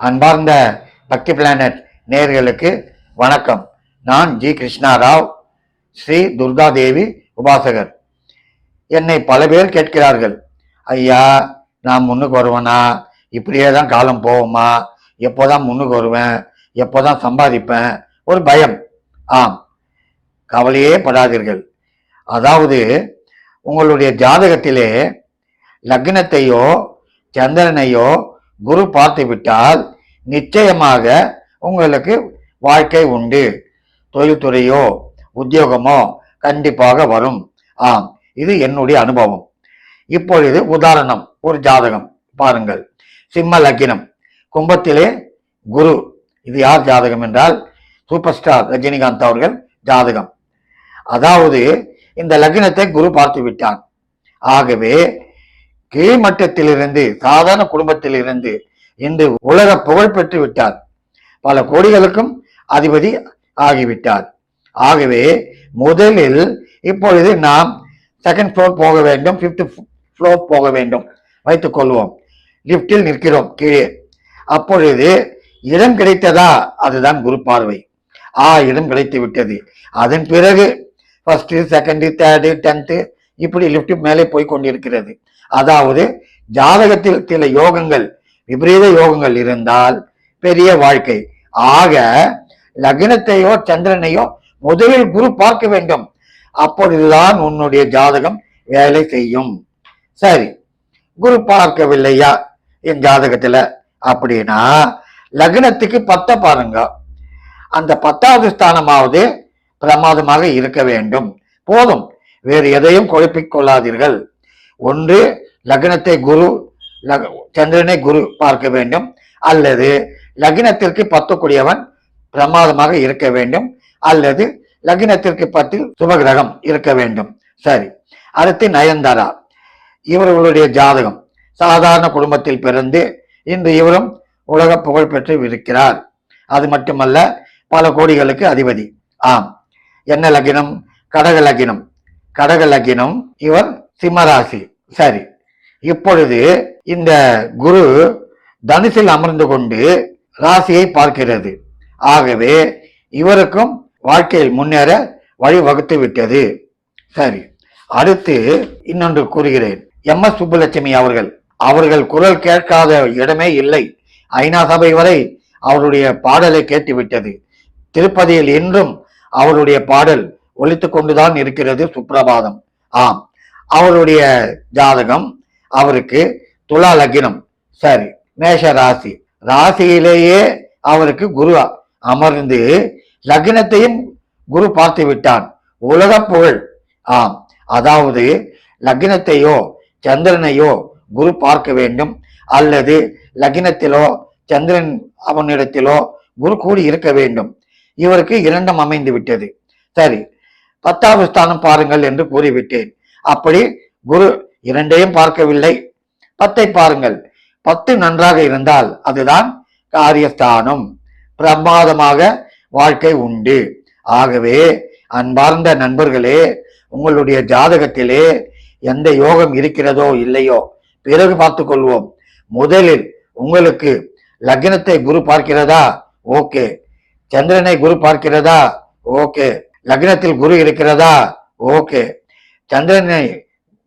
அன்பார்ந்த பக்தி பிளானட் நேயர்களுக்கு வணக்கம். நான் ஜி கிருஷ்ணா ராவ், ஸ்ரீ துர்காதேவி உபாசகர். என்னை பல பேர் கேட்கிறார்கள், ஐயா நான் முன்னுக்கு வருவேனா, இப்படியே தான் காலம் போவோமா, எப்போதான் முன்னுக்கு வருவேன், எப்போதான் சம்பாதிப்பேன், ஒரு பயம். ஆம், கவலையே படாதீர்கள். அதாவது உங்களுடைய ஜாதகத்திலே லக்னத்தையோ சந்திரனையோ குரு பார்த்து விட்டால் நிச்சயமாக உங்களுக்கு வாழ்க்கை உண்டு. தொழில்துறையோ உத்தியோகமோ கண்டிப்பாக வரும். ஆம், இது என்னுடைய அனுபவம். இப்பொழுது உதாரணம், ஒரு ஜாதகம் பாருங்கள். சிம்ம லக்னம், கும்பத்திலே குரு. இது யார் ஜாதகம் என்றால் சூப்பர் ஸ்டார் ரஜினிகாந்த் அவர்கள் ஜாதகம். அதாவது இந்த லக்னத்தை குரு பார்த்து விட்டான். ஆகவே கீழ்மட்டத்திலிருந்து, சாதாரண குடும்பத்திலிருந்து இன்று உலக புகழ் பெற்று விட்டார். பல கோடிகளுக்கும் அதிபதி ஆகிவிட்டார். ஆகவே முதலில் இப்பொழுது நாம் செகண்ட் ஃப்ளோர் போக வேண்டும், 5th ஃப்ளோர் போக வேண்டும் வைத்துக் கொள்வோம். லிப்டில் நிற்கிறோம் கீழே. அப்பொழுது இடம் கிடைத்ததா? அதுதான் குரு பார்வை. இடம் கிடைத்து விட்டது. அதன் பிறகு 1st, 2nd, 3rd, 10th இப்படி லிப்ட் மேலே போய் கொண்டிருக்கிறது. அதாவது ஜாதகத்தில் சில யோகங்கள், விபரீத யோகங்கள் இருந்தால் பெரிய வாழ்க்கை. ஆக லக்னத்தையோ சந்திரனையோ முதலில் குரு பார்க்க வேண்டும். அப்பொழுதுதான் உன்னுடைய ஜாதகம் வேலை செய்யும். சரி, குரு பார்க்கவில்லையா என் ஜாதகத்துல அப்படின்னா லக்னத்துக்கு 10 பாருங்க. அந்த 10வது ஸ்தானமாவது பிரமாதமாக இருக்க வேண்டும். போதும், வேறு எதையும் குழப்பிக் கொள்ளாதீர்கள். ஒன்று லக்னத்தை குரு, சந்திரனை குரு பார்க்க வேண்டும், அல்லது லக்னத்திற்கு 10 கூடியவன் பிரமாதமாக இருக்க வேண்டும், அல்லது லக்னத்திற்கு 10 சுபகிரகம் இருக்க வேண்டும். சரி, அடுத்து நயன்தாரா. இவர்களுடைய ஜாதகம் சாதாரண குடும்பத்தில் பிறந்து இன்று இவரும் உலக புகழ் பெற்று இருக்கிறார். அது மட்டுமல்ல, பல கோடிகளுக்கு அதிபதி. ஆம், என்ன லக்னம்? கடக லக்னம். கடக லக்னம், இவர் சிம்மராசி. சரி, இப்பொழுது இந்த குரு தனுசில் அமர்ந்து கொண்டு ராசியை பார்க்கிறது. ஆகவே இவருக்கும் வாழ்க்கையில் முன்னேற வழி வகுத்து விட்டது. சரி, அடுத்து இன்னொன்று கூறுகிறேன். எம்.எஸ். சுப்புலட்சுமி அவர்கள் குரல் கேட்காத இடமே இல்லை. ஐநா சபை வரை அவருடைய பாடலை கேட்டுவிட்டது. திருப்பதியில் இன்றும் அவருடைய பாடல் ஒலித்து கொண்டுதான் இருக்கிறது, சுப்பிரபாதம். ஆம், அவருடைய ஜாதகம், அவருக்கு துலா லக்னம். சரி, மேஷ ராசி. ராசியிலேயே அவருக்கு குரு அமர்ந்து லக்னத்தையும் குரு பார்த்து விட்டான். உலக புகழ். ஆம், அதாவது லக்னத்தையோ சந்திரனையோ குரு பார்க்க வேண்டும், அல்லது லக்னத்திலோ சந்திரன் அவனிடத்திலோ குரு கூடி இருக்க வேண்டும். இவருக்கு 2ம் அமைந்து விட்டது. சரி, 10வது ஸ்தானம் பாருங்கள் என்று கூறிவிட்டேன். அப்படி குரு 2ஐயும் பார்க்கவில்லை, 10ஐ பாருங்கள். 10 நன்றாக இருந்தால் அதுதான் காரியஸ்தானம். பிரமாதமாக வாழ்க்கை உண்டு. ஆகவே அன்பார்ந்த நண்பர்களே, உங்களுடைய ஜாதகத்திலே எந்த யோகம் இருக்கிறதோ இல்லையோ பிறகு பார்த்துக் கொள்வோம். முதலில் உங்களுக்கு லக்னத்தை குரு பார்க்கிறதா? ஓகே. சந்திரனை குரு பார்க்கிறதா? ஓகே. லக்னத்தில் குரு இருக்கிறதா? ஓகே. சந்திரனை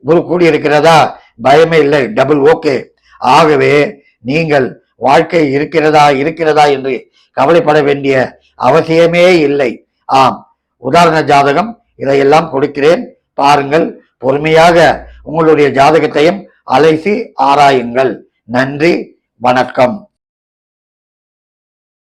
குரு கூடி இருக்கிறதா? பயமே இல்லை, டபுள் ஓகே. ஆகவே நீங்கள் வாழ்க்கை இருக்கிறதா என்று கவலைப்பட வேண்டிய அவசியமே இல்லை. ஆம், உதாரண ஜாதகம் இதையெல்லாம் கொடுக்கிறேன், பாருங்கள். பொறுமையாக உங்களுடைய ஜாதகத்தையும் அலைசி ஆராயுங்கள். நன்றி, வணக்கம்.